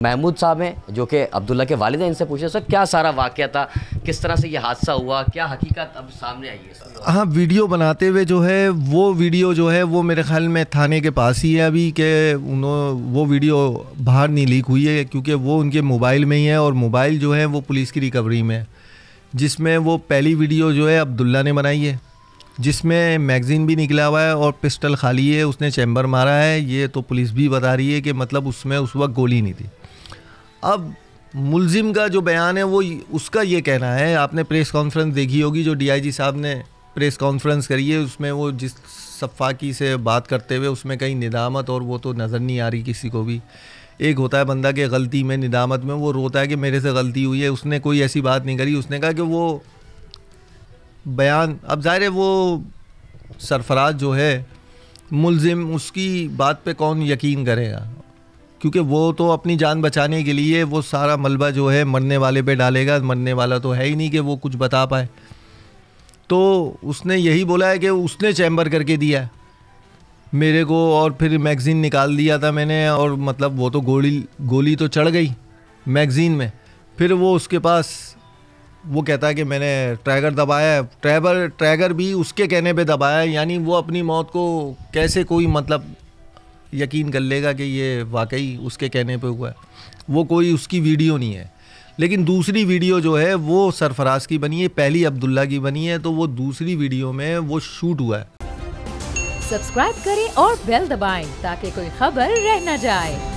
महमूद साहब हैं जो कि अब्दुल्ला के वालिद हैं, इनसे पूछे सर क्या सारा वाक़या था, किस तरह से ये हादसा हुआ, क्या हकीकत अब सामने आई है। हाँ, वीडियो बनाते हुए जो है वो वीडियो जो है वो मेरे ख्याल में थाने के पास ही है अभी, कि वो वीडियो बाहर नहीं लीक हुई है क्योंकि वो उनके मोबाइल में ही है और मोबाइल जो है वो पुलिस की रिकवरी में है, जिसमें वो पहली वीडियो जो है अब्दुल्ला ने बनाई है, जिसमें मैगज़ीन भी निकला हुआ है और पिस्टल खाली है, उसने चैम्बर मारा है। ये तो पुलिस भी बता रही है कि मतलब उसमें उस वक्त गोली नहीं थी। अब मुलजिम का जो बयान है वो उसका ये कहना है, आपने प्रेस कॉन्फ्रेंस देखी होगी जो डीआईजी साहब ने प्रेस कॉन्फ्रेंस करी है, उसमें वो जिस सफ़ाकी से बात करते हुए उसमें कहीं निदामत और वो तो नज़र नहीं आ रही किसी को भी। एक होता है बंदा कि गलती में निदामत में वो रोता है कि मेरे से गलती हुई है, उसने कोई ऐसी बात नहीं करी। उसने कहा कि वो बयान, अब ज़ाहिर है वो सरफराज जो है मुलजिम, उसकी बात पे कौन यकीन करेगा, क्योंकि वो तो अपनी जान बचाने के लिए वो सारा मलबा जो है मरने वाले पे डालेगा, मरने वाला तो है ही नहीं कि वो कुछ बता पाए। तो उसने यही बोला है कि उसने चैम्बर करके दिया है मेरे को और फिर मैगज़ीन निकाल दिया था मैंने, और मतलब वो तो गोली तो चढ़ गई मैगज़ीन में। फिर वो उसके पास वो कहता है कि मैंने ट्रैगर दबाया है, ट्रैगर भी उसके कहने पे दबाया है, यानी वो अपनी मौत को कैसे कोई मतलब यकीन कर लेगा कि ये वाकई उसके कहने पे हुआ है। वो कोई उसकी वीडियो नहीं है। लेकिन दूसरी वीडियो जो है वो सरफराज की बनी है, पहली अब्दुल्ला की बनी है, तो वो दूसरी वीडियो में वो शूट हुआ है। सब्सक्राइब करें और बेल दबाएं ताकि कोई खबर रह न जाए।